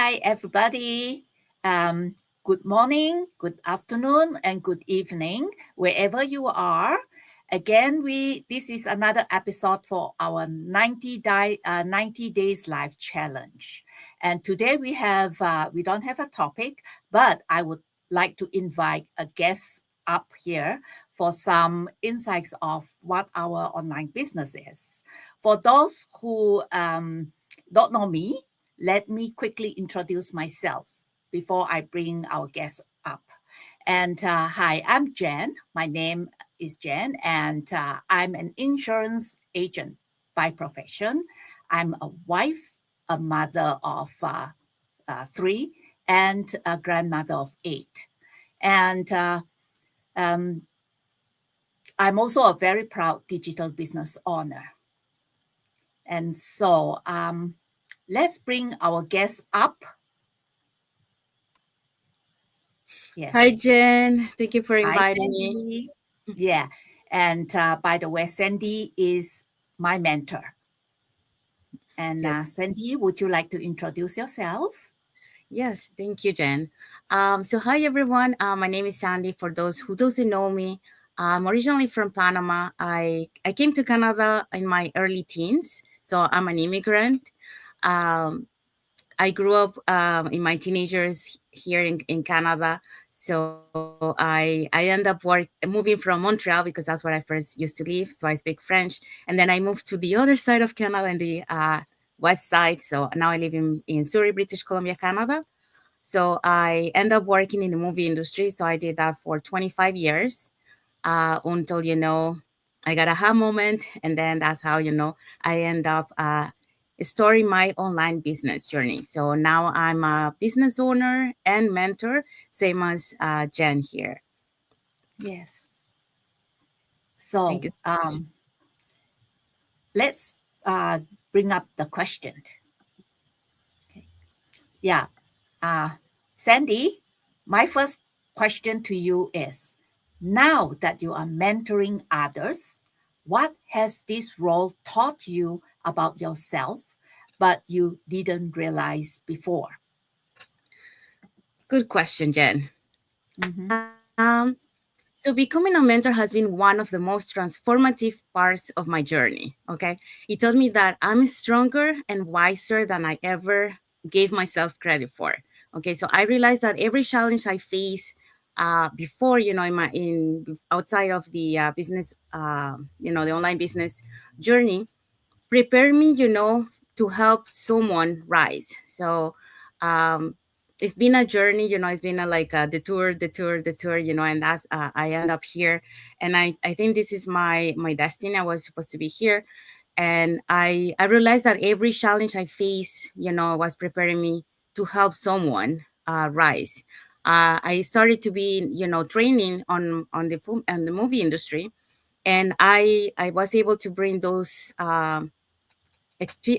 Hi, everybody. Good morning, good afternoon, and good evening, wherever you are. Again, this is another episode for our 90 days life challenge. And today we don't have a topic, but I would like to invite a guest up here for some insights of what our online business is. For those who don't know me, let me quickly introduce myself before I bring our guest up. And hi, I'm Jen. My name is Jen, and I'm an insurance agent by profession. I'm a wife, a mother of three, and a grandmother of eight. And um, I'm also a very proud digital business owner. And so let's bring our guest up. Yes. Hi, Jen. Thank you for Hi, inviting me. Sandy. Yeah. And by the way, Sandy is my mentor. And Good. Sandy, would you like to introduce yourself? Yes, thank you, Jen. Hi, everyone. My name is Sandy. For those who doesn't know me, I'm originally from Panama. I came to Canada in my early teens, so I'm an immigrant. Um, I grew up in my teenagers here in Canada. So I end up moving from Montreal because that's where I first used to live. So I speak French, and then I moved to the other side of Canada, in the west side. So now I live in Surrey, British Columbia, Canada. So I end up working in the movie industry. So I did that for 25 years until, I got a aha moment. And then that's how, I end up starting my online business journey. So now I'm a business owner and mentor, same as Jen here. Yes. Thank So you so much. let's bring up the question. Okay. Yeah. Uh, Sandy, my first question to you is, now that you are mentoring others, what has this role taught you about yourself, but you didn't realize before? Good question, Jen. Mm-hmm. So becoming a mentor has been one of the most transformative parts of my journey. Okay. It taught me that I'm stronger and wiser than I ever gave myself credit for. Okay. So I realized that every challenge I face before, in outside of the business, the online business journey, prepare me, to help someone rise. So um, it's been a journey, it's been like a detour, and that's I end up here, and I think this is my destiny. I was supposed to be here, and I realized that every challenge I face, was preparing me to help someone rise. I started to be, training on the movie industry, and I was able to bring those.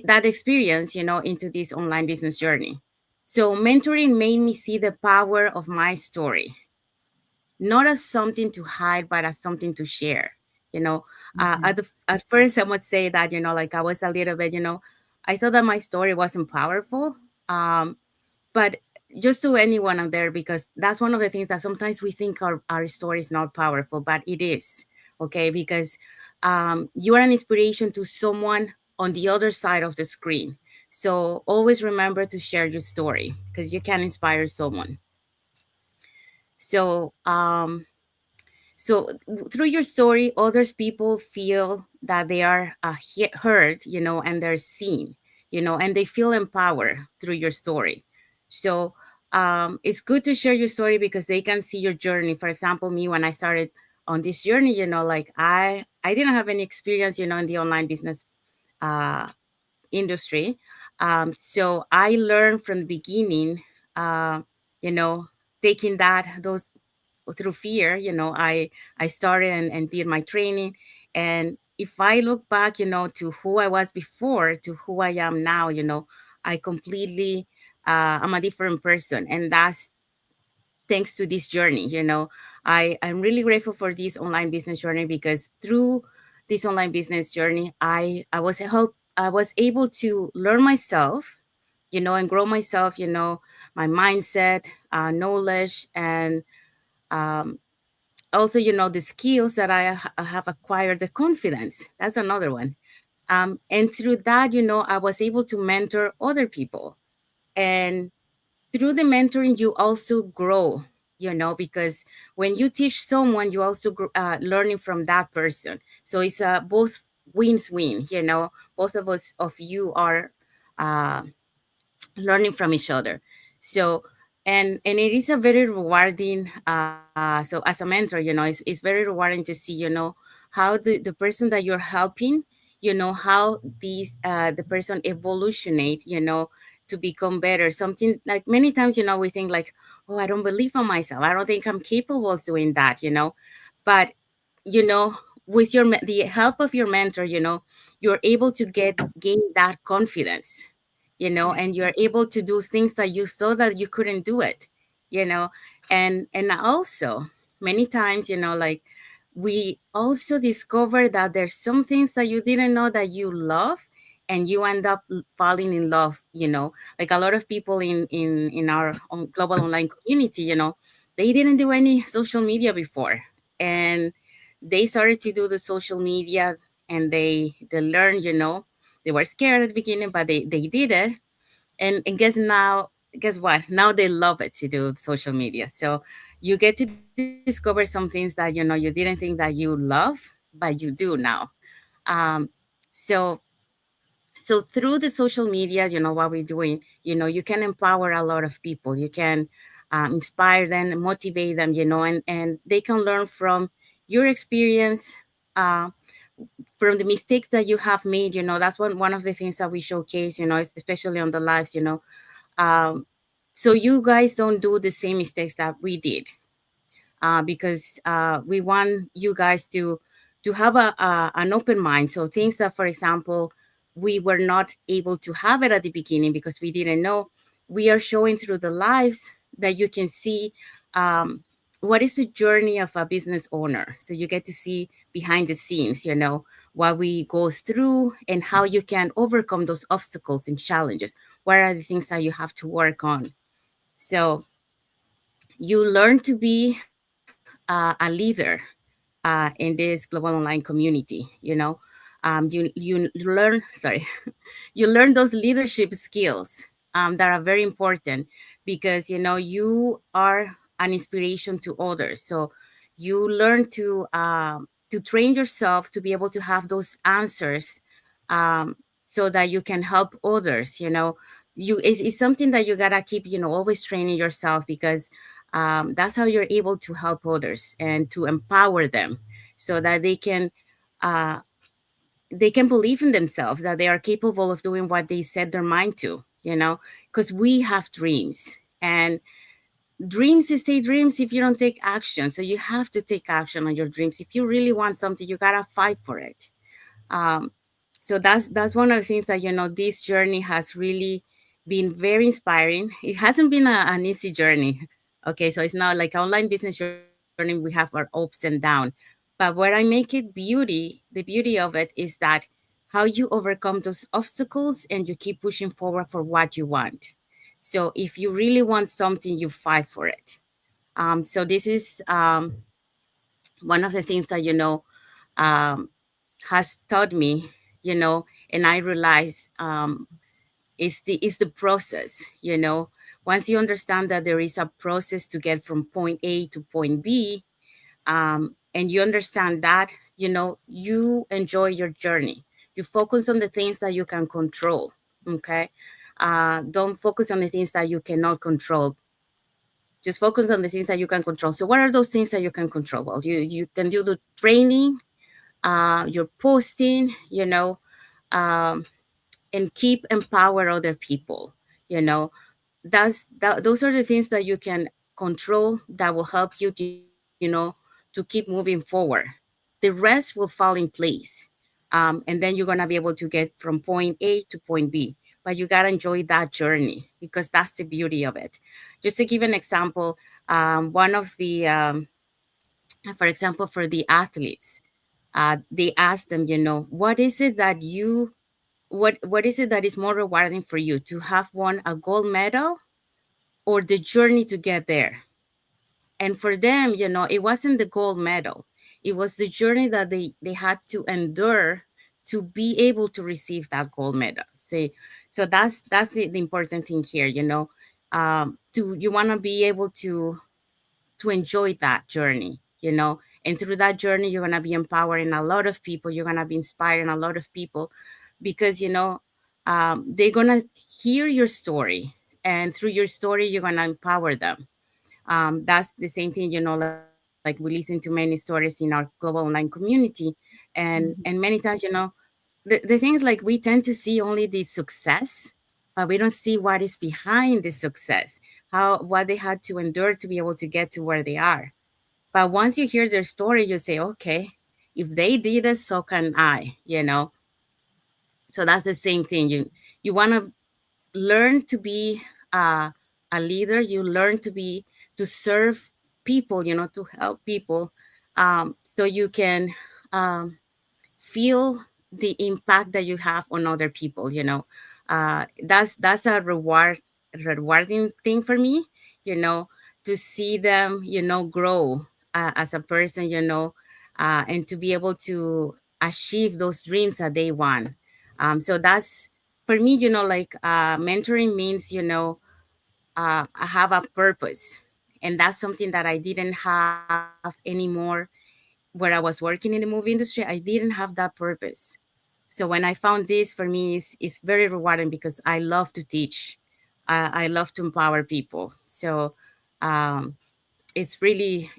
That experience, into this online business journey. So mentoring made me see the power of my story, not as something to hide, but as something to share. You know, Mm-hmm. at first I would say that, like I was a little bit, I thought that my story wasn't powerful. But just to anyone out there, because that's one of the things that sometimes we think our story is not powerful, but it is. Okay, because you are an inspiration to someone on the other side of the screen. So always remember to share your story because you can inspire someone. So um so through your story, others people feel that they are heard, and they're seen, and they feel empowered through your story. So it's good to share your story because they can see your journey. For example, me, when I started on this journey, like I didn't have any experience, in the online business uh, industry. So I learned from the beginning, uh, you know, taking those through fear. I started and did my training. And if I look back, to who I was before to who I am now, I completely I'm a different person. And that's thanks to this journey. I'm really grateful for this online business journey because through this online business journey, I was able to learn myself, and grow myself, my mindset, knowledge, and um, also, the skills that I have acquired, the confidence. That's another one. And through that, I was able to mentor other people. And through the mentoring, you also grow, because when you teach someone, you also learning from that person. So it's both wins win, both of you are uh, learning from each other. So and it is a very rewarding so as a mentor, it's very rewarding to see, how the person that you're helping, how the person evolutionate, to become better. Something like many times, we think like, oh, I don't believe in myself, I don't think I'm capable of doing that, but you know with the help of your mentor, you're able to gain that confidence, and Yes. you're able to do things that you thought that you couldn't do it, you know and also many times, like we also discover that there's some things that you didn't know that you love, and you end up falling in love, like a lot of people in our global online community, they didn't do any social media before, and they started to do the social media, and they learned, they were scared at the beginning, but they did it. And guess what, now they love it to do social media. So you get to discover some things that, you didn't think that you love, but you do now. um so so through the social media, what we're doing, you can empower a lot of people. You can inspire them, motivate them, and they can learn from your experience, uh, from the mistakes that you have made. That's one of the things that we showcase, especially on the lives, um, so you guys don't do the same mistakes that we did, because we want you guys to have an open mind. So things that, for example, we were not able to have it at the beginning because we didn't know, we are showing through the lives that you can see, um, what is the journey of a business owner. So you get to see behind the scenes, what we go through and how you can overcome those obstacles and challenges. What are the things that you have to work on? So you learn to be a leader in this global online community. You learn, sorry, you learn those leadership skills, that are very important, because you are an inspiration to others. So you learn to train yourself to be able to have those answers, um, so that you can help others. It's something that you gotta keep, always training yourself, because that's how you're able to help others and to empower them, so that uh, they can believe in themselves, that they are capable of doing what they set their mind to, because we have dreams, and dreams stay dreams if you don't take action. So you have to take action on your dreams. If you really want something, you gotta fight for it. um, so that's one of the things that, this journey has really been very inspiring. It hasn't been an easy journey. Okay, so it's not like online business journey, we have our ups and downs. But what I make it the beauty of it is that how you overcome those obstacles and you keep pushing forward for what you want. So if you really want something, you fight for it. So this is one of the things that, um, has taught me, and I realize, is the process. Once you understand that there is a process to get from point A to point B, and you understand that, you enjoy your journey. You focus on the things that you can control. Okay. Don't focus on the things that you cannot control. Just focus on the things that you can control. So what are those things that you can control? Well, you can do the training, your posting, um, and keep empower other people. You know, those are the things that you can control, that will help you, to keep moving forward. The rest will fall in place, and then you're gonna be able to get from point A to point B. But you gotta enjoy that journey, because that's the beauty of it. Just to give an example, one of the for example, for the athletes, they ask them, what is it that what is it that is more rewarding for you, to have won a gold medal or the journey to get there? And for them, it wasn't the gold medal, it was the journey that they had to endure to be able to receive that gold medal. See, so that's the important thing here, to you want to be able to enjoy that journey, and through that journey you're going to be empowering a lot of people, you're going to be inspiring a lot of people, because they're going to hear your story, and through your story you're going to empower them. That's the same thing, like we listen to many stories in our global online community, and Mhm. many times, the things like we tend to see only the success, but we don't see what is behind the success, how what they had to endure to be able to get to where they are. But once you hear their story, you say, okay, if they did it, so can I. So that's the same thing. You want to learn to be uh, a leader. You learn to serve people, to help people, so you can um, feel the impact that you have on other people. That's a rewarding thing for me, you know to see them, grow as a person, and to be able to achieve those dreams that they want. So that's for me, like, mentoring means, I have a purpose, and that's something that I didn't have anymore where I was working in the movie industry. I didn't have that purpose. So when I found this, for me, is very rewarding, because I love to teach. I love to empower people. So um, it's really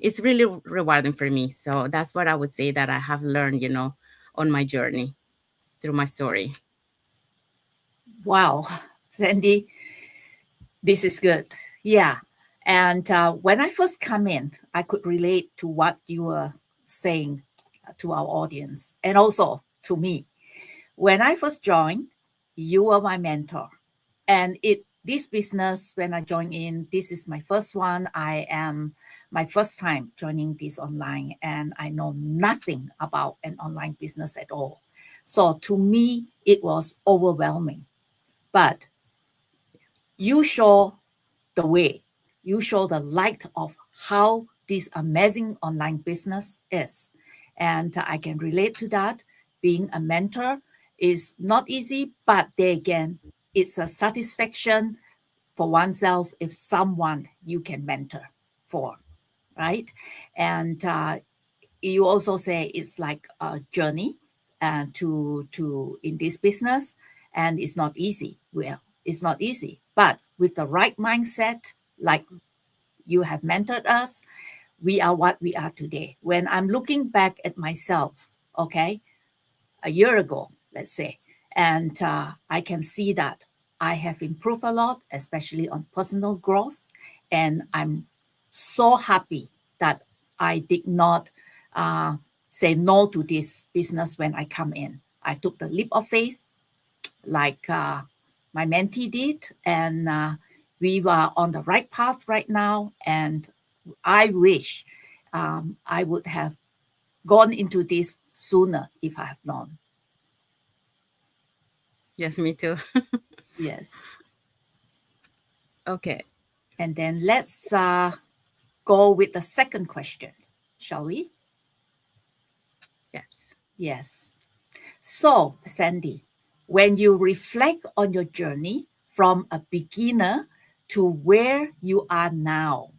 rewarding for me. So that's what I would say that I have learned, on my journey through my story. Wow, Sandy, this is good. Yeah. And when I first come in, I could relate to what you were saying to our audience and also to me. When I first joined, you were my mentor. And this business, when I joined in, this is my first one. I am my first time joining this online, and I know nothing about an online business at all. So to me, it was overwhelming. But you show the way, you show the light of how this amazing online business is. And I can relate to that. Being a mentor is not easy, but there again, it's a satisfaction for oneself if someone you can mentor for, right? And you also say it's like a journey to in this business, and it's not easy. Well, it's not easy, but with the right mindset, like you have mentored us, we are what we are today. When I'm looking back at myself, okay, a year ago, let's say, and I can see that I have improved a lot, especially on personal growth, and I'm so happy that I did not uh, say no to this business when I come in. I took the leap of faith, like my mentee did, and we were on the right path right now. And I wish I would have gone into this sooner if I have known. Yes, me too. Yes. Okay. And then let's go with the second question, shall we? Yes. Yes. So, Sandy, when you reflect on your journey from a beginner to where you are now,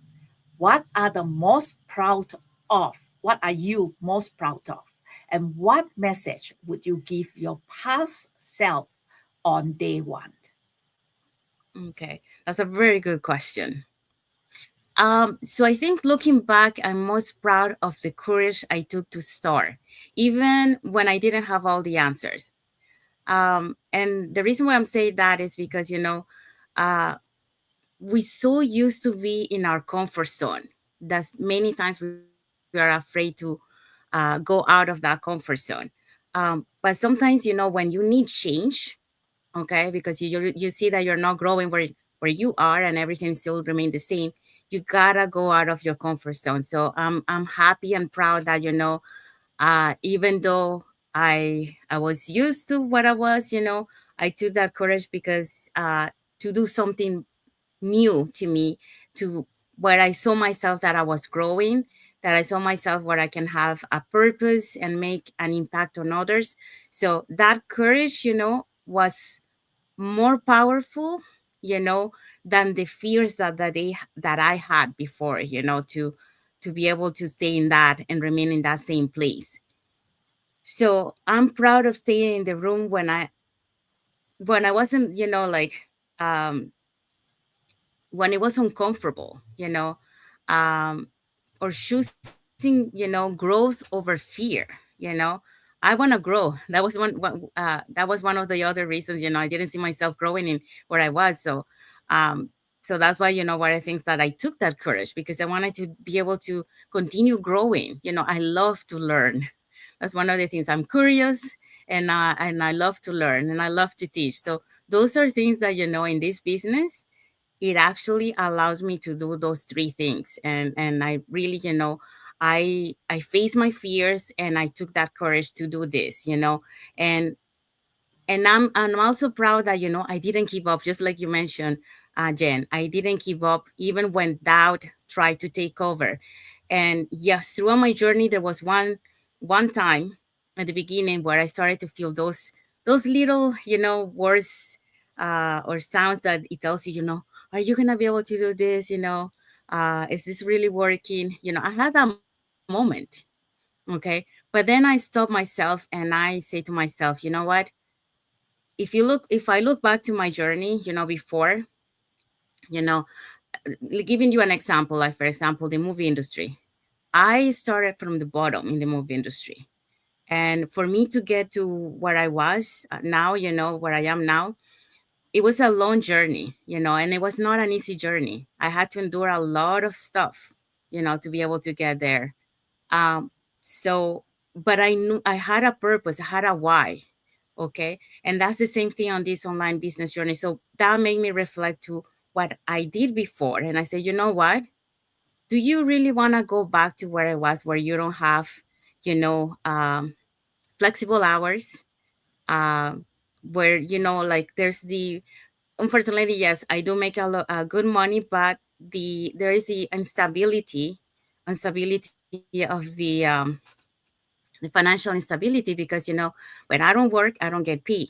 what are the most proud of? What are you most proud of? And what message would you give your past self on day one? Okay, that's a very good question. So I think, looking back, I'm most proud of the courage I took to start, even when I didn't have all the answers. And the reason why I'm saying that is because, uh, we so used to be in our comfort zone that many times we are afraid to go out of that comfort zone. But sometimes, when you need change, okay, because you see that you're not growing where you are, and everything still remain the same, you gotta go out of your comfort zone. So I'm happy and proud that, even though I was used to what I was, I took that courage because to do something new to me, to where I saw myself that I was growing, that I saw myself where I can have a purpose and make an impact on others. So that courage, was more powerful, you know, than the fears that I had before, to be able to stay in that and remain in that same place. So I'm proud of staying in the room when I wasn't, um when it was uncomfortable, um, or choosing, growth over fear, you know. I want to grow. That was one of the other reasons, I didn't see myself growing in where I was. Um, so that's why, what I think that I took that courage, because I wanted to be able to continue growing. I love to learn. That's one of the things. I'm curious, and I love to learn, and I love to teach. So those are things that, in this business, it actually allows me to do those three things. And I really, I face my fears, and I took that courage to do this, and I'm also proud that, I didn't give up, just like you mentioned, Jen. I didn't give up even when doubt tried to take over. And yes, throughout my journey, there was one time at the beginning where I started to feel those little, words, or sounds that it tells you, are you gonna be able to do this? Is this really working? I had that moment. Okay. But then I stopped myself and I say to myself, you know what? If I look back to my journey, before, you know, giving you an example, like for example, the movie industry. I started from the bottom in the movie industry. And for me to get to where I was now, where I am now, it was a long journey, and it was not an easy journey. I had to endure a lot of stuff, to be able to get there. Um, so, but I knew I had a purpose, I had a why. Okay. And that's the same thing on this online business journey. So that made me reflect to what I did before. And I said, you know what? Do you really want to go back to where I was, where you don't have, you know, um, flexible hours, uh, where, like there's unfortunately, yes, I do make good money, but there is the instability of the financial instability, because when I don't work, I don't get paid.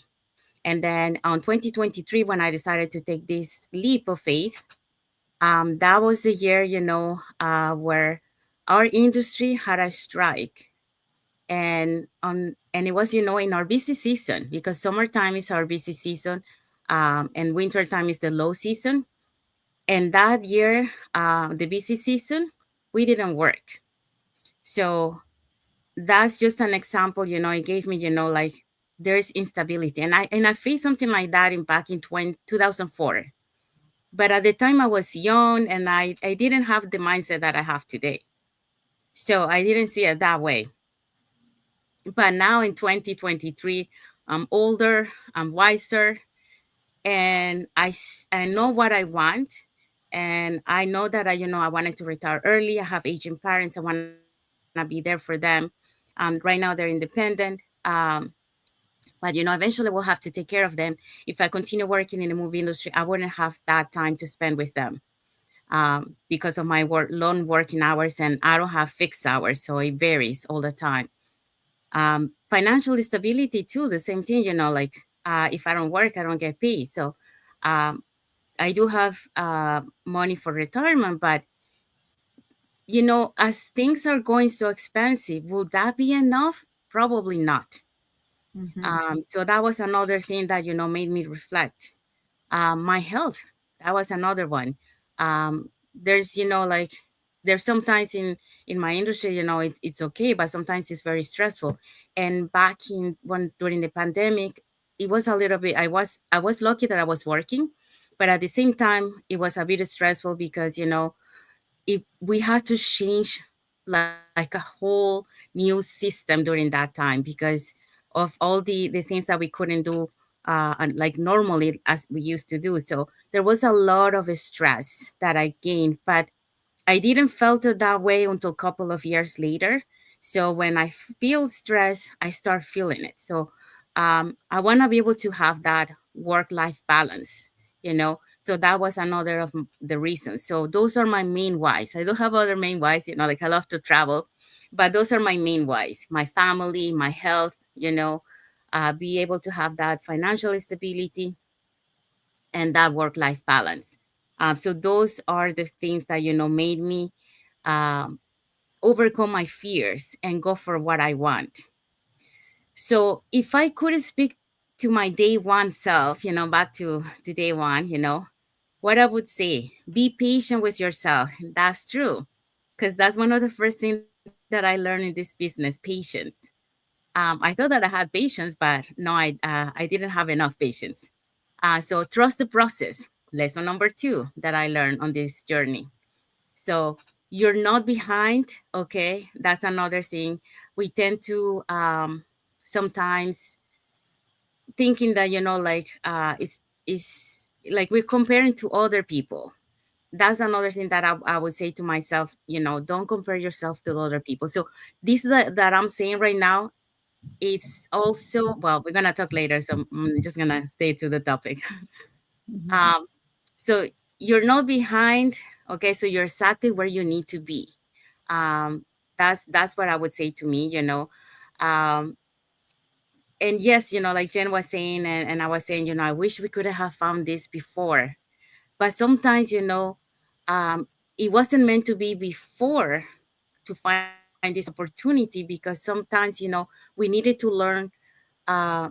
And then on 2023, when I decided to take this leap of faith, that was the year, where our industry had a strike, and it was, in our busy season, because summertime is our busy season, and winter time is the low season. And that year, the busy season, we didn't work. So that's just an example. It gave me, like, there's instability, and I faced something like that in back in 2004. But at the time, I was young, and I didn't have the mindset that I have today, so I didn't see it that way. But now in 2023, I'm older, I'm wiser, and I know what I want. And I know that I wanted to retire early. I have aging parents. I want to be there for them. Right now they're independent. But eventually we'll have to take care of them. If I continue working in the movie industry, I wouldn't have that time to spend with them, because of my long working hours, and I don't have fixed hours, so it varies all the time. Financial stability too, the same thing. Like, if I don't work, I don't get paid. So um, I do have money for retirement, but as things are going so expensive, will that be enough? Probably not. Mm-hmm. So that was another thing that made me reflect. My health, that was another one. um, there's like, there's sometimes in my industry, it's okay, but sometimes it's very stressful. And back in when during the pandemic, it was a little bit, I was lucky that I was working, but at the same time it was a bit stressful, because if we had to change like a whole new system during that time, because of all the things that we couldn't do, like normally as we used to do. So there was a lot of stress that I gained, but I didn't felt it that way until a couple of years later, So when I feel stress, I start feeling it. So I want to be able to have that work life balance, you know. So that was another of the reasons. So those are my main whys. I don't have other main whys, you know, like I love to travel, but those are my main whys: my family, my health, you know, be able to have that financial stability and that work life balance. So those are the things that, you know, made me um, overcome my fears and go for what I want. So if I could speak to my day one self, you know, back to day one, you know, what I would say: be patient with yourself. That's true. Because that's one of the first things that I learned in this business: patience. I thought that I had patience, but no, I didn't have enough patience. So trust the process. Lesson number two that I learned on this journey. So you're not behind. Okay, that's another thing. We tend to sometimes thinking that, you know, like it's like we're comparing to other people. That's another thing that I would say to myself, you know, don't compare yourself to other people. So this that I'm saying right now, it's also, well, we're gonna talk later, so I'm just gonna stay to the topic. Mhm. um so you're not behind. Okay, so you're exactly where you need to be. um that's what I would say to me, you know. um and yes, you know, like Jen was saying, and I was saying, you know, I wish we could have found this before. But sometimes, you know, it wasn't meant to be before to find this opportunity, because sometimes, you know, we needed to learn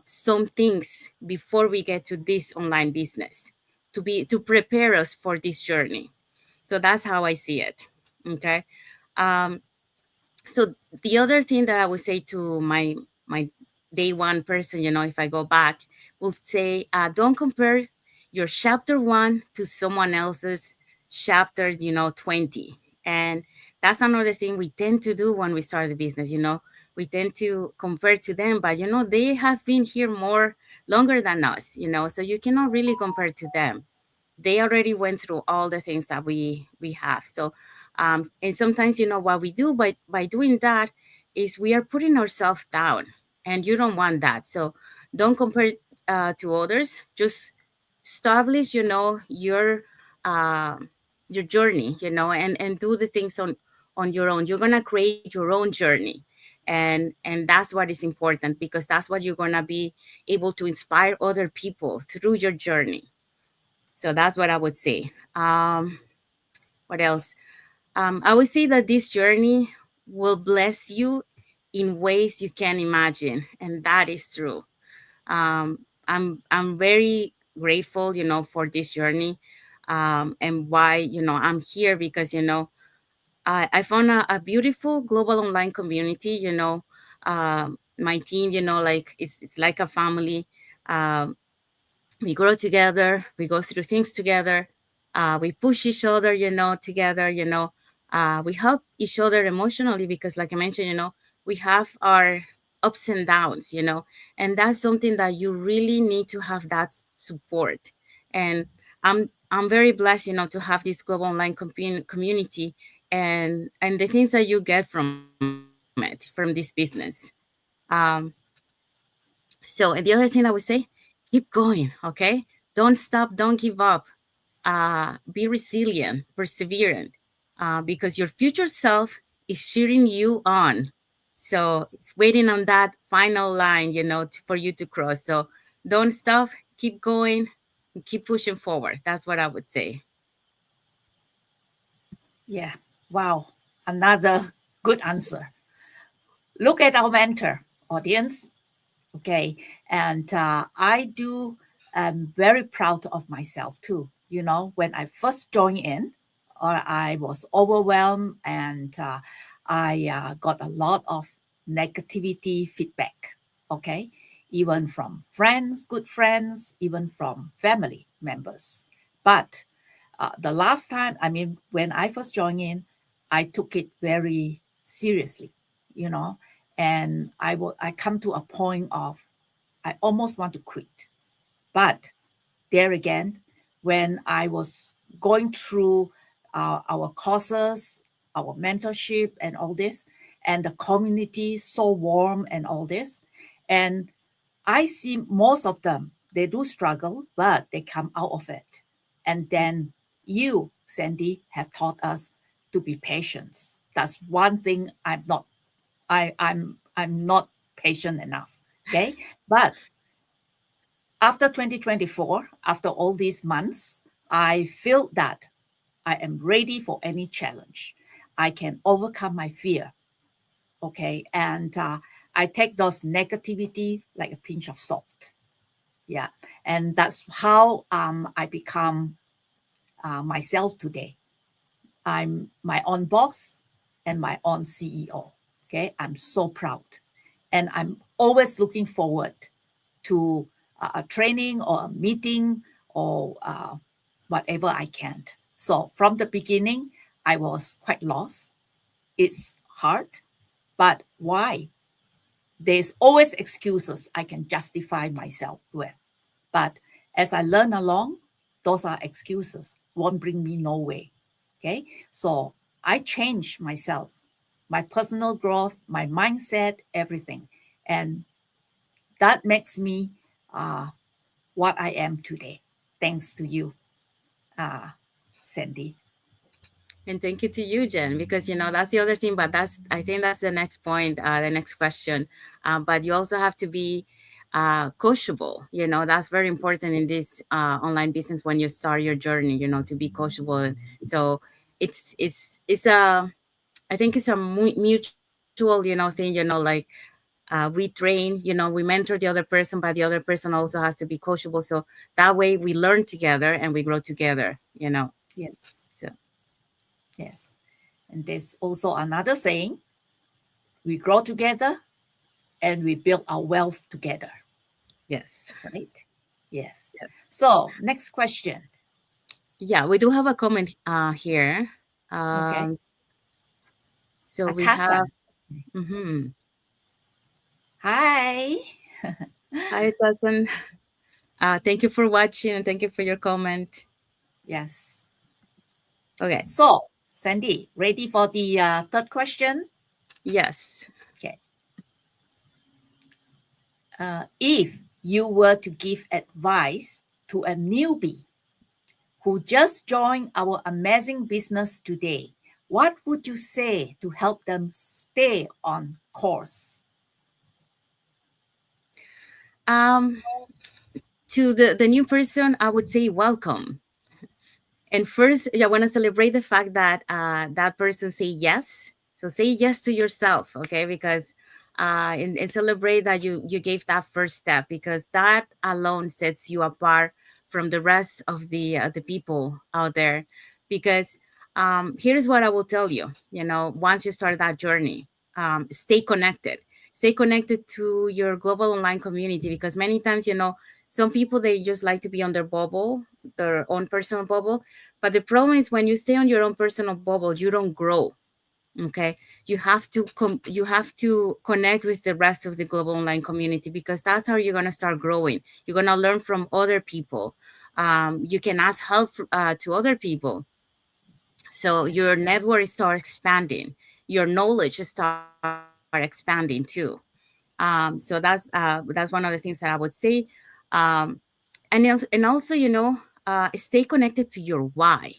some things before we get to this online business, to prepare us for this journey. So that's how I see it. Okay. um, so the other thing that I would say to my day one person, you know, if I go back, will say, don't compare your chapter one to someone else's chapter, you know, 20. And that's another thing we tend to do when we start the business, you know. We tend to compare to them, but you know, they have been here more longer than us, you know, so you cannot really compare to them. They already went through all the things that we have. So and sometimes, you know, what we do by doing that is we are putting ourselves down, and you don't want that. So don't compare to others. Just establish, you know, uh, your journey, you know, and do the things on your own. You're gonna create your own journey, and that's what is important, because that's what you're gonna be able to inspire other people through your journey. So that's what I would say. What else? I would say that this journey will bless you in ways you can't imagine, and that is true. I'm very grateful, you know, for this journey, and why, you know, I'm here, because, you know, I found a beautiful global online community. You know, my team, you know, like it's like a family. Um, we grow together, we go through things together, we push each other, you know, together, you know. We help each other emotionally, because like I mentioned, you know, we have our ups and downs, you know, and that's something that you really need to have, that support. And I'm very blessed, you know, to have this global online community, and the things that you get from it, from this business. um, so, and the other thing I would say, keep going, okay? Don't stop, don't give up. Be resilient, perseverant, because your future self is cheering you on. So it's waiting on that final line, you know, for you to cross. So don't stop, keep going, and keep pushing forward. That's what I would say. Yeah. Wow. Another good answer. Look at our mentor, audience. Okay. And I do, very proud of myself too. You know, when I first joined in, or I was overwhelmed, and I got a lot of negativity feedback. Okay. Even from friends, good friends, even from family members. But the last time, I mean, when I first joined in, I took it very seriously, you know, and I come to a point of I almost want to quit. But there again, when I was going through our courses, our mentorship, and all this, and the community so warm and all this. And I see most of them, they do struggle, but they come out of it. And then you, Sandy, have taught us to be patient. That's one thing I'm not patient enough. Okay. But after 2024, after all these months, I feel that I am ready for any challenge. I can overcome my fear. Okay. And I take those negativity like a pinch of salt. Yeah. And that's how I become myself today. I'm my own boss and my own CEO. Okay. I'm so proud. And I'm always looking forward to a training or a meeting or whatever I can. So from the beginning, I was quite lost. It's hard, but why? There's always excuses I can justify myself with. But as I learn along, those are excuses, won't bring me nowhere. Okay. So I change myself, my personal growth, my mindset, everything. And that makes me uh, what I am today. Thanks to you, uh, Sandy. And thank you to you, Jen, because that's the other thing. But I think that's the next point, the next question. But you also have to be coachable. That's very important in this online business when you start your journey. To be coachable. And so it's a I think it's a mutual thing. Like we train, we mentor the other person, but the other person also has to be coachable. So that way we learn together and we grow together. Yes, So yes. And there's also another saying, we grow together and we build our wealth together, yes. right? Yes. Yes. So next question. Yeah, we do have a comment here. Okay. Um, so we Natasha. have, mm-hmm. Hi. Hi, Tarzan. Thank you for watching and thank you for your comment. Yes. Okay. So, Sandy, ready for the third question? Yes. Okay. If you were to give advice to a newbie who just joined our amazing business today, what would you say to help them stay on course? Um, to the new person, I would say welcome. And first, I want to celebrate the fact that that person say yes. So say yes to yourself, okay? Because and celebrate that you gave that first step, because that alone sets you apart from the rest of the people out there. Because here's what I will tell you. Once you start that journey, stay connected. Stay connected to your global online community, because many times, some people, they just like to be on their bubble, their own personal bubble. But the problem is, when you stay on your own personal bubble, you don't grow. Okay, you have to connect with the rest of the global online community, because that's how you're gonna start growing. You're gonna learn from other people. You can ask help to other people, so your Yes. network start expanding, your knowledge start expanding too. So that's one of the things that I would say. um, and also, stay connected to your why.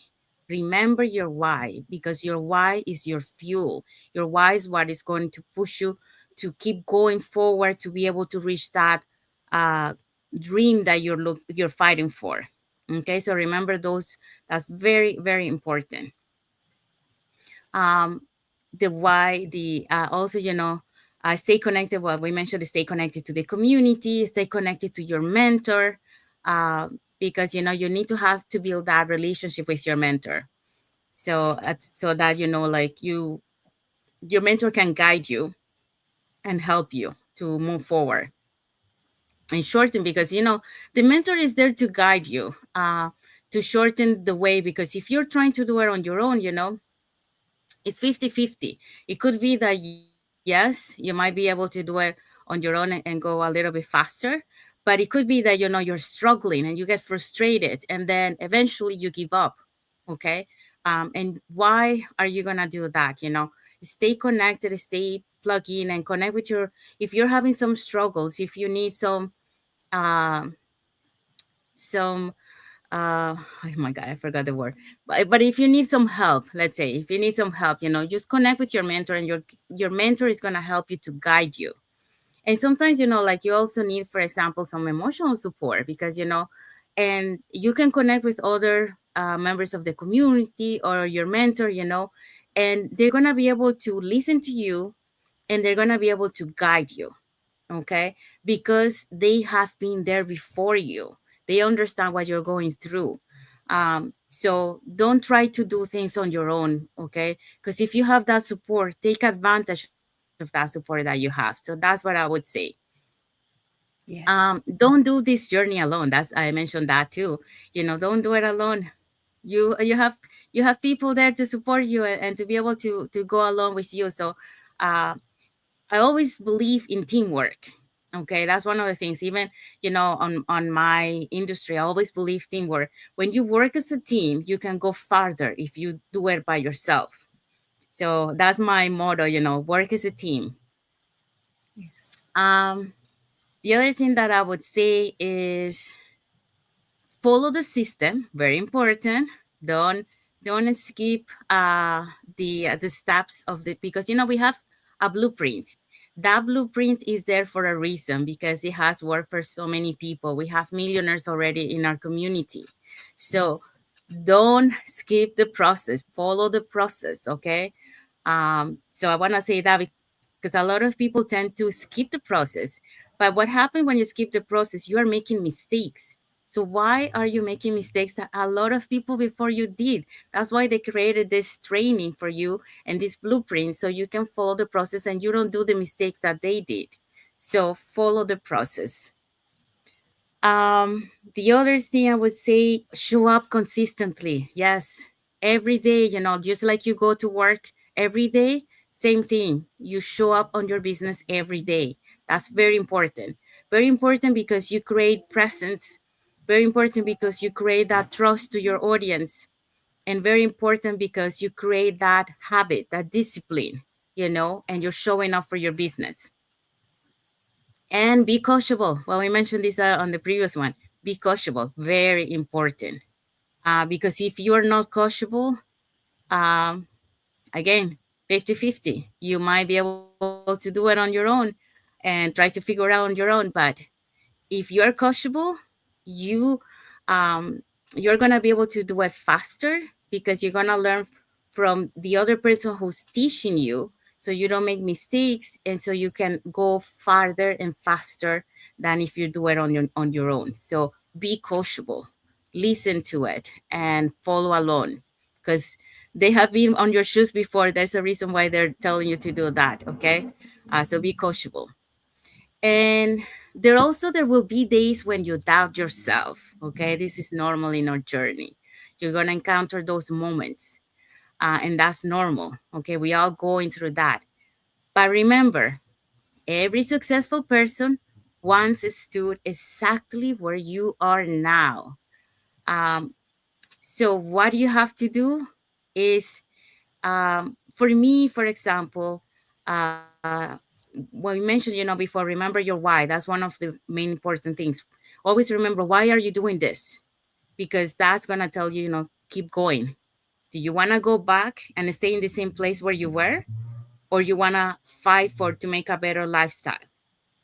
Remember your why, because your why is your fuel. Your why is what is going to push you to keep going forward, to be able to reach that uh, dream that you're fighting for. Okay, so remember those. That's very, very important. um the why, the also, stay connected. Well, we mentioned, stay connected to the community, stay connected to your mentor, because you need to have to build that relationship with your mentor, so that like your mentor can guide you and help you to move forward and shorten, because the mentor is there to guide you, to shorten the way. Because if you're trying to do it on your own, it's 50-50. It could be that, yes, you might be able to do it on your own and go a little bit faster, but it could be that you're struggling and you get frustrated, and then eventually you give up. Okay. And why are you gonna do that? stay connected, stay plugged in, and connect with your. If you're having some struggles, if you need um some oh my god, I forgot the word, but if you need some help, let's say if you need some help, just connect with your mentor, and your mentor is going to help you to guide you. And sometimes, like, you also need, for example, some emotional support, because and you can connect with other members of the community or your mentor, and they're going to be able to listen to you, and they're going to be able to guide you. Okay, because they have been there before you. They understand what you're going through. So don't try to do things on your own. Okay, because if you have that support, take advantage of that support that you have. So that's what I would say. Yes. Don't do this journey alone. That's, I mentioned that too. Don't do it alone. You have people there to support you, and to be able to go along with you. So uh, I always believe in teamwork. Okay, that's one of the things. Even, on my industry, I always believe teamwork. When you work as a team, you can go farther if you do it by yourself. So that's my motto. Work as a team. Yes. Um, the other thing that I would say is follow the system. Very important. Don't don't skip the steps of the, because we have a blueprint. That blueprint is there for a reason, because it has worked for so many people. We have millionaires already in our community. So Yes. don't skip the process, follow the process. Okay. So I want to say that, because a lot of people tend to skip the process. But what happens when you skip the process? You are making mistakes. So why are you making mistakes that a lot of people before you did? That's why they created this training for you and this blueprint, so you can follow the process and you don't do the mistakes that they did. So follow the process. The other thing I would say, show up consistently. Yes, every day, just like you go to work every day, same thing. You show up on your business every day. That's very important. Very important because you create presence. Very important because you create that trust to your audience. And very important because you create that habit, that discipline, and you're showing up for your business. And be coachable. Well, we mentioned this on the previous one. Be coachable, very important. Because if you are not coachable, um, again, 50-50. You might be able to do it on your own and try to figure it out on your own. But if you are coachable, you um, you're gonna be able to do it faster, because you're gonna learn from the other person who's teaching you, so you don't make mistakes, and so you can go farther and faster than if you do it on your own. So be coachable, listen to it, and follow along, because they have been on your shoes before. There's a reason why they're telling you to do that. Okay, so be coachable. And there will be days when you doubt yourself. Okay, this is normal in our journey. You're going to encounter those moments, and that's normal. Okay, we all going through that. But remember, every successful person once stood exactly where you are now. um, so what you have to do is, for me, for example, uh, what we mentioned, before, remember your why. That's one of the main important things. Always remember, why are you doing this? Because that's going to tell you, keep going. Do you want to go back and stay in the same place where you were? Or you want to fight for to make a better lifestyle?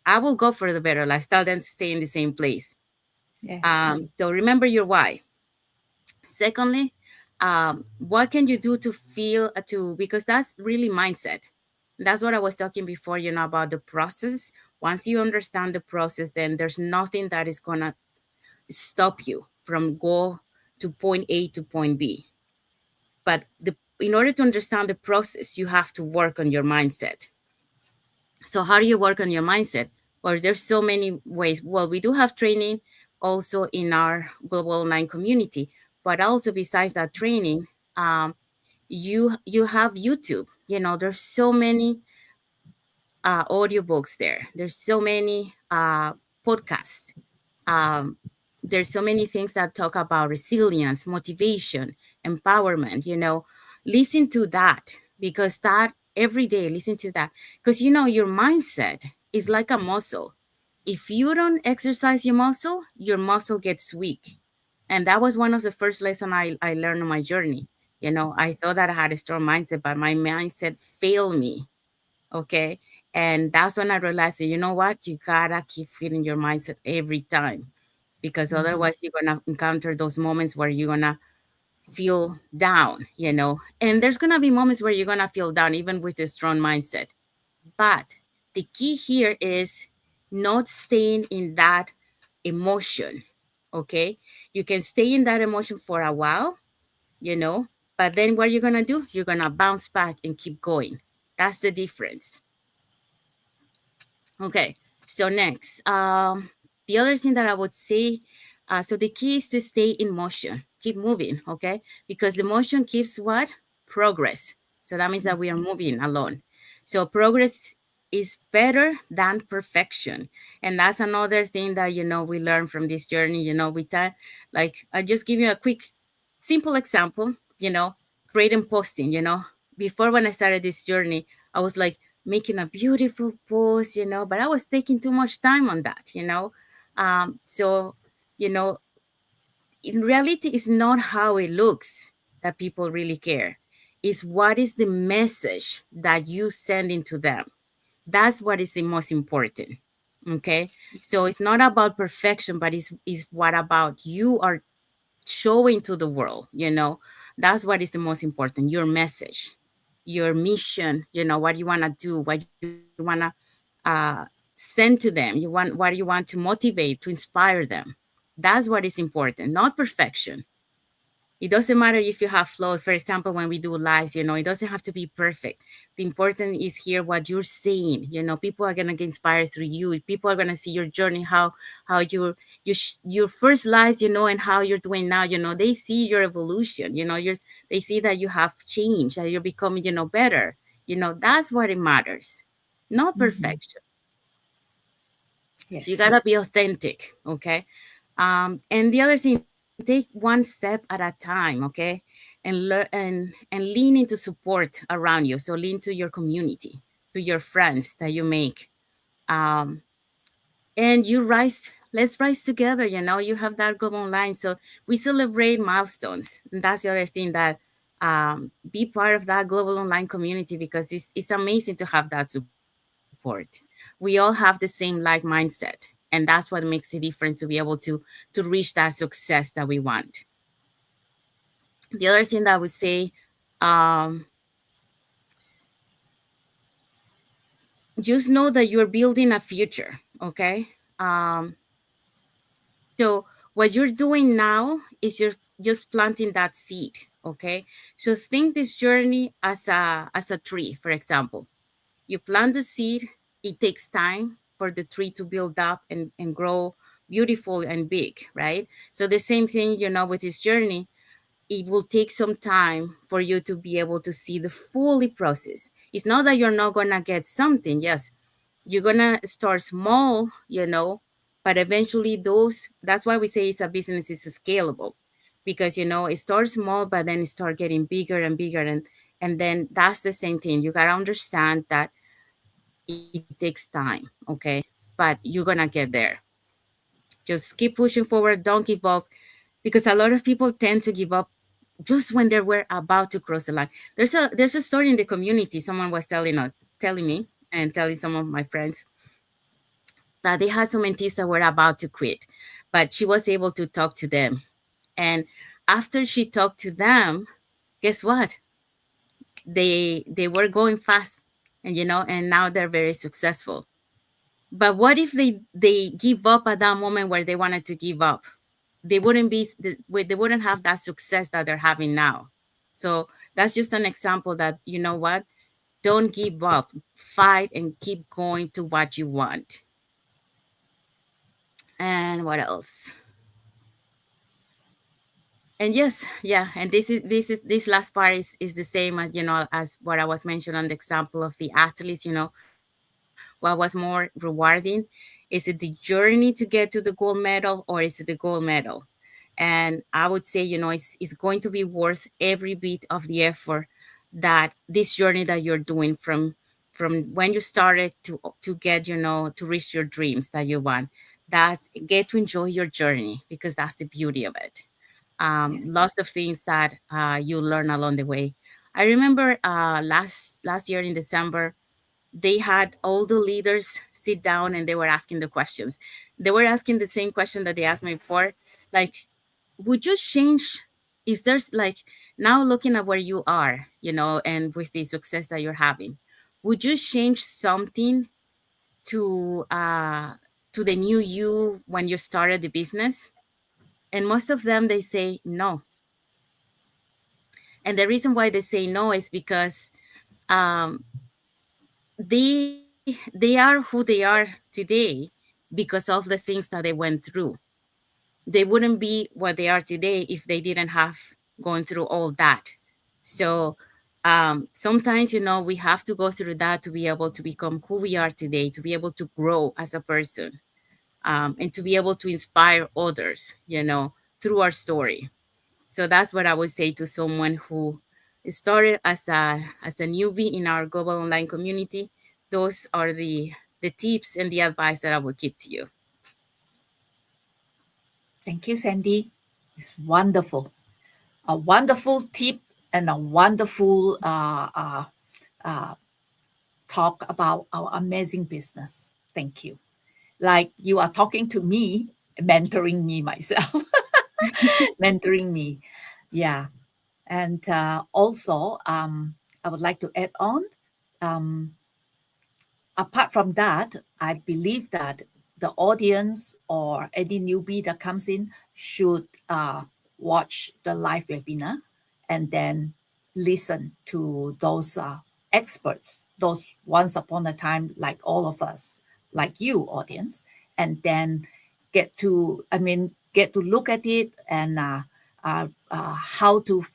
I will go for the better lifestyle than stay in the same place. Yes. So remember your why. Secondly, what can you do to feel to, because that's really mindset. That's what I was talking before, about the process. Once you understand the process, then there's nothing that is gonna stop you from go to point A to point B. But in order to understand the process, you have to work on your mindset. So how do you work on your mindset? Well, there's so many ways. Well, we do have training also in our global online community, but also besides that training, um, you have YouTube. There's so many audiobooks there. There's so many podcasts. Um, there's so many things that talk about resilience, motivation, empowerment. Listen to that, because that every day. Listen to that. Because you know, your mindset is like a muscle. If you don't exercise your muscle gets weak. And that was one of the first lessons I learned on my journey. You know, I thought that I had a strong mindset, but my mindset failed me. Okay. And that's when I realized that, you know what? You gotta keep feeding your mindset every time, because Mhm. otherwise you're gonna encounter those moments where you're gonna feel down, you know. And there's gonna be moments where you're gonna feel down, even with a strong mindset. But the key here is not staying in that emotion. Okay. You can stay in that emotion for a while, you know, but then what you're gonna do, you're gonna bounce back and keep going. That's the difference. Okay, so next, the other thing that I would say, so the key is to stay in motion, keep moving, okay? Because the motion keeps what? Progress. So that means that we are moving along. So progress is better than perfection. And that's another thing that, you know, we learn from this journey, you know, we time, like, I just give you a quick, simple example, you know, creating posting, you know, before when I started this journey, I was like, making a beautiful pose, you know, but I was taking too much time on that, you know. So, you know, in reality, it's not how it looks that people really care. It's what is the message that you sending to them. That's what is the most important. Okay. So it's not about perfection, but it's what about you are showing to the world, you know. That's what is the most important, your message, your mission, you know, what you want to do, what you want to uh, send to them, you want what you want to motivate, to inspire them. That's what is important, not perfection. It doesn't matter if you have flaws. For example, when we do lives, you know, it doesn't have to be perfect. The important is here what you're saying. You know, people are gonna get inspired through you. People are gonna see your journey, how your first lives, you know, and how you're doing now. You know, they see your evolution. You know, they see that you have changed, that you're becoming, you know, better. You know, that's what it matters, not Mhm. perfection. So you Yes. gotta be authentic, okay? And the other thing, take one step at a time, okay? And lean into support around you. So lean to your community, to your friends that you make, um, and you rise. Let's rise together. You know, you have that global online, so we celebrate milestones. And that's the other thing that be part of that global online community, because it's amazing to have that support. We all have the same like mindset, and that's what makes the difference to be able to reach that success that we want. The other thing that I would say, um, just know that you're building a future. Okay. So what you're doing now is you're just planting that seed. Okay. So think this journey as a tree, for example. You plant the seed, it takes time for the tree to build up and grow beautiful and big, right? So the same thing, you know, with this journey, it will take some time for you to be able to see the fully process. It's not that you're not gonna get something. Yes, you're gonna start small, you know, but eventually that's why we say it's a business, is scalable. Because you know, it starts small, but then it start getting bigger and bigger, and then that's the same thing. You gotta understand that it takes time, okay? But you're gonna get there. Just keep pushing forward, don't give up, because a lot of people tend to give up just when they were about to cross the line. There's a story in the community. Someone was telling me and telling some of my friends that they had some mentees that were about to quit, but she was able to talk to them. And after she talked to them, guess what? They were going fast, and you know, and now they're very successful. But what if they give up at that moment where they wanted to give up? They wouldn't have that success that they're having now. So that's just an example that, you know what, don't give up, fight and keep going to what you want. And what else? And yes, yeah, and this last part is the same as, you know, as what I was mentioning on the example of the athletes. You know, what was more rewarding? Is it the journey to get to the gold medal, or is it the gold medal? And I would say, you know, it's going to be worth every bit of the effort, that this journey that you're doing from when you started to get, to reach your dreams that you want, that get to enjoy your journey, because that's the beauty of it. Yes. Lots of things that you learn along the way. I remember last year in December, they had all the leaders sit down and they were asking the questions. They were asking the same question that they asked me before, like, would you change? Is there's like, now looking at where you are, and with the success that you're having, would you change something to the new you when you started the business? And most of them, they say no. And the reason why they say no is because um, they are who they are today because of the things that they went through. They wouldn't be what they are today if they didn't have gone through all that. So sometimes, we have to go through that to be able to become who we are today, to be able to grow as a person, and to be able to inspire others, through our story. So that's what I would say to someone who started as a newbie in our global online community. Those are the tips and the advice that I would give to you. Thank you, Sandy. It's wonderful. A wonderful tip and a wonderful uh, talk about our amazing business. Thank you. Like you are talking to me, mentoring me myself, mentoring me. Yeah. And also, I would like to add on. Um, Apart from that, I believe that the audience or any newbie that comes in should watch the live webinar and then listen to those experts, those once upon a time, like all of us, like you, audience, and then get to look at it and how to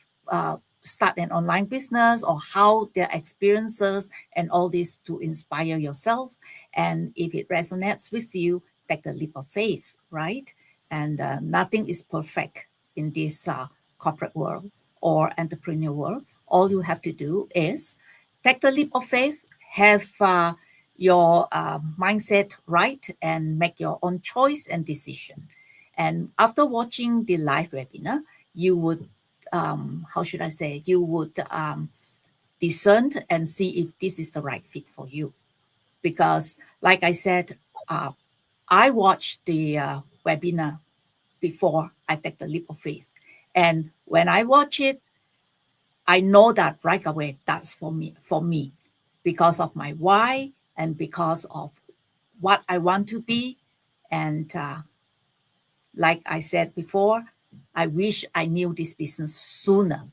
start an online business or how their experiences and all this to inspire yourself. And if it resonates with you, take a leap of faith, right? And nothing is perfect in this corporate world or entrepreneur world. All you have to do is take the leap of faith, have your mindset right, and make your own choice and decision. And after watching the live webinar, you would, how should I say, you would discern and see if this is the right fit for you. Because, like I said, uh, I watched the webinar before I take the leap of faith. And when I watch it, I know that right away that's for me because of my why and because of what I want to be. And like I said before, I wish I knew this business sooner,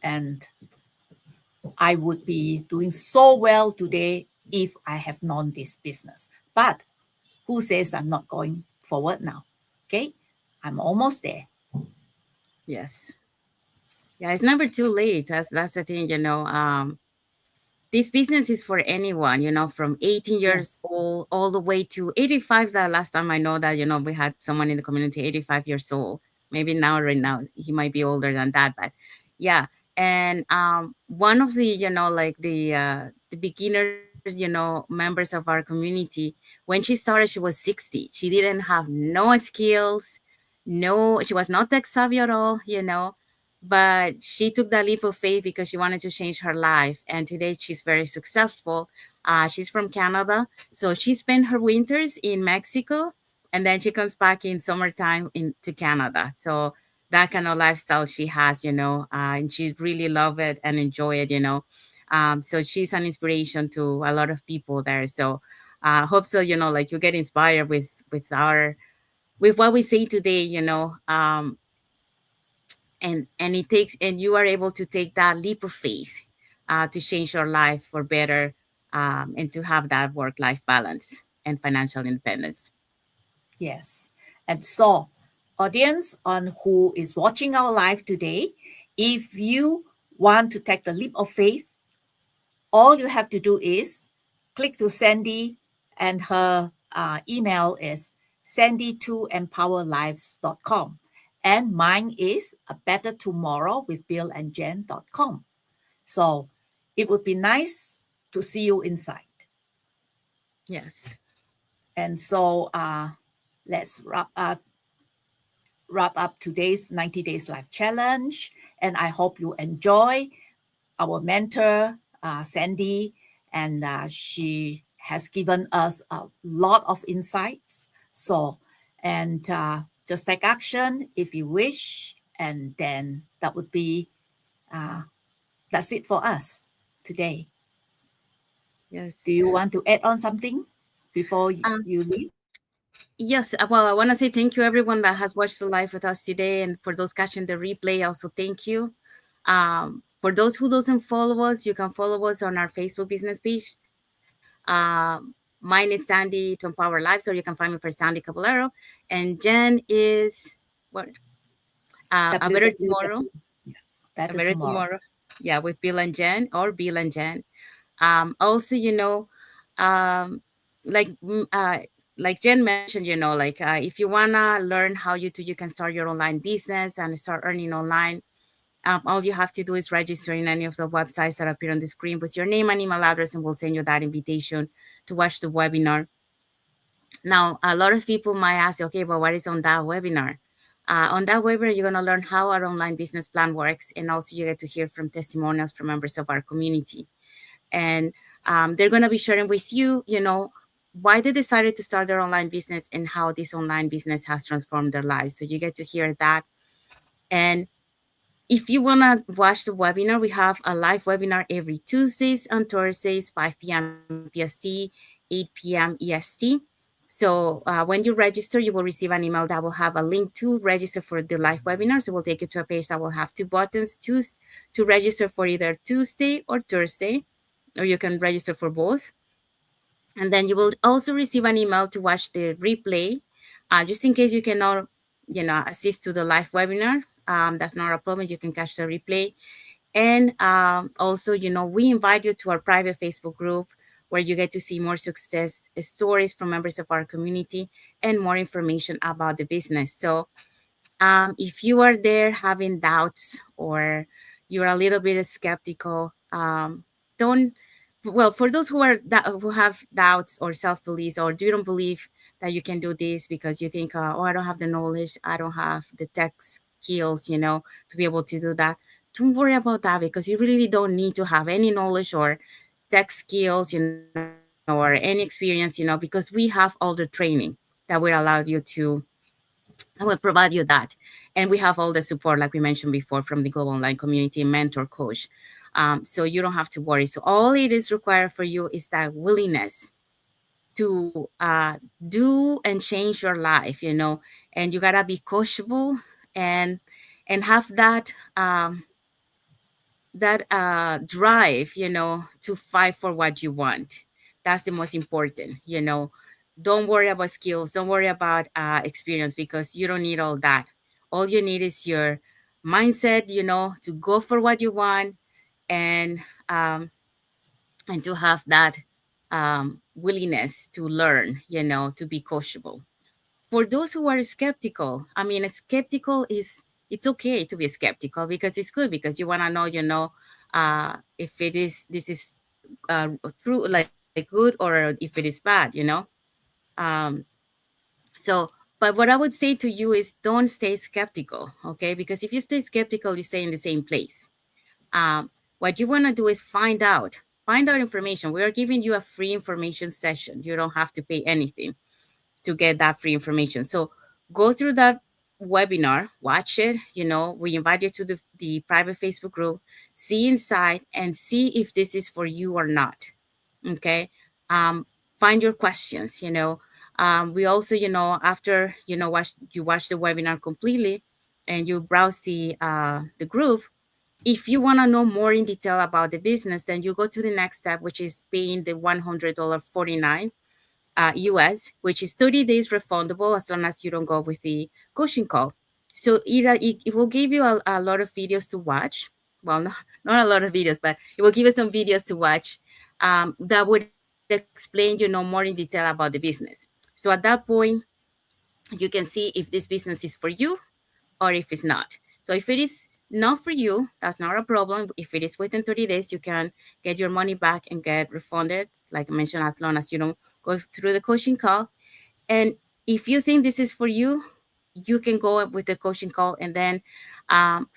and I would be doing so well today if I have known this business. But who says I'm not going forward now? Okay, I'm almost there. Yes. Yeah, it's never too late. That's the thing, this business is for anyone, from 18 years Yes. old all the way to 85. That last time I know that, we had someone in the community 85 years old. Maybe now, right now, he might be older than that, but yeah. And one of the, like the beginners, members of our community, when she started, she was 60. She didn't have no skills, no, she was not tech savvy at all, but she took that leap of faith because she wanted to change her life, and today she's very successful. She's from Canada, so she spent her winters in Mexico, and then she comes back in summertime into Canada. So that kind of lifestyle she has, and she really love it and enjoy it, so she's an inspiration to a lot of people there. So hope so, like you get inspired with what we say today, and it takes, and you are able to take that leap of faith to change your life for better, and to have that work life balance and financial independence. Yes. And so, audience on who is watching our live today, if you want to take the leap of faith, all you have to do is click to Sandy, and her email is sandy2empowerlives.com. And mine is a better tomorrow with billandjen.com. So it would be nice to see you inside. Yes. And so let's wrap up today's 90 Days Life Challenge. And I hope you enjoy our mentor, Sandy, and she has given us a lot of insights. So, and just take action if you wish, and then that would be uh, that's it for us today. Yes. Do you want to add on something before Um, you leave? yes. Well, I want to say thank you everyone that has watched the live with us today, and for those catching the replay, also thank you. For those who doesn't follow us, you can follow us on our Facebook business page. Mine is Sandy to Empower Lives, or you can find me for Sandy Caballero, and Jen is what? A better tomorrow. www. A Better better tomorrow. tomorrow. Yeah, with Bill and Jen, or Bill and Jen. Also, um, like mm, uh, like Jen mentioned, like if you wanna learn how you can start your online business and start earning online. All you have to do is register in any of the websites that appear on the screen with your name and email address, and we'll send you that invitation to watch the webinar. Now, a lot of people might ask, okay, but what is on that webinar? On that webinar, you're going to learn how our online business plan works, and also you get to hear from testimonials from members of our community. And they're going to be sharing with you, why they decided to start their online business and how this online business has transformed their lives. So you get to hear that. And if you want to watch the webinar, we have a live webinar every Tuesdays and Thursdays, 5 p.m. PST, 8 p.m. EST. So when you register, you will receive an email that will have a link to register for the live webinar. So we'll take you to a page that will have two buttons to register for either Tuesday or Thursday, or you can register for both. And then you will also receive an email to watch the replay, just in case you cannot, assist to the live webinar. That's not a problem. You can catch the replay. And also, we invite you to our private Facebook group where you get to see more success stories from members of our community and more information about the business. So if you are there having doubts, or you're a little bit skeptical, don't. Well, for those who have doubts or self beliefs, or you don't believe that you can do this because you think, oh, I don't have the knowledge, I don't have the tech skills, to be able to do that. Don't worry about that, because you really don't need to have any knowledge or tech skills, or any experience, because we have all the training that will allow you to, I will provide you that. And we have all the support, like we mentioned before, from the Global Online Community Mentor Coach. So you don't have to worry. So all it is required for you is that willingness to do and change your life, and you gotta be coachable, and have that drive, to fight for what you want. That's the most important. Don't worry about skills, don't worry about experience, because you don't need all that. All you need is your mindset, to go for what you want, and um, to have that willingness to learn, to be coachable. For those who are skeptical, I mean, skeptical is, it's okay to be skeptical, because it's good, because you want to know, if it is, this is true, like good, or if it is bad, um so, but what I would say to you is, don't stay skeptical, okay? Because if you stay skeptical, you stay in the same place. What you want to do is find out information. We are giving you a free information session. You don't have to pay anything to get that free information. So go through that webinar, watch it. We invite you to the private Facebook group, see inside, and see if this is for you or not. Okay. Um, Find your questions. We also, after watch the webinar completely, and you browse the group. If you want to know more in detail about the business, then you go to the next step, which is paying the $100.49 US, which is 30 days refundable as long as you don't go with the coaching call. So it will give you a lot of videos to watch. Well, not a lot of videos, but it will give you some videos to watch that would explain, more in detail about the business. So at that point, you can see if this business is for you, or if it's not. So if it is not for you, that's not a problem. If it is within 30 days, you can get your money back and get refunded, like I mentioned, as long as you don't go through the coaching call. And if you think this is for you, you can go up with the coaching call, and then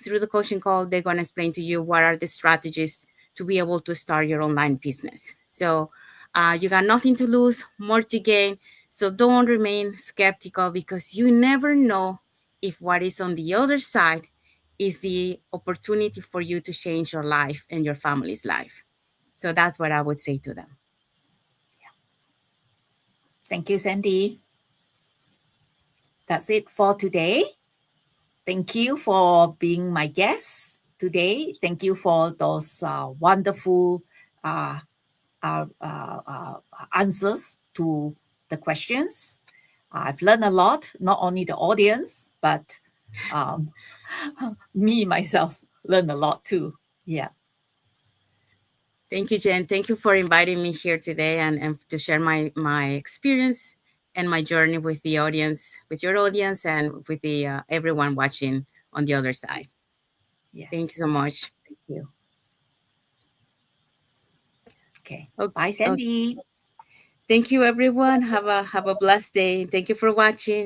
through the coaching call, they're going to explain to you what are the strategies to be able to start your online business. So you got nothing to lose, more to gain. So don't remain skeptical, because you never know if what is on the other side is the opportunity for you to change your life and your family's life. So that's what I would say to them. Thank you, Sandy. That's it for today. Thank you for being my guest today. Thank you for those wonderful uh, uh, uh, uh, answers to the questions. I've learned a lot, not only the audience, but um, me myself learned a lot too. Yeah. Thank you, Jen. Thank you for inviting me here today, and to share my experience and my journey with the audience, with your audience, and with the everyone watching on the other side. Thank you Yes. so much. Thank you. Okay. Okay, Bye, okay. Sandy. Thank you, everyone. Have a blessed day. Thank you for watching.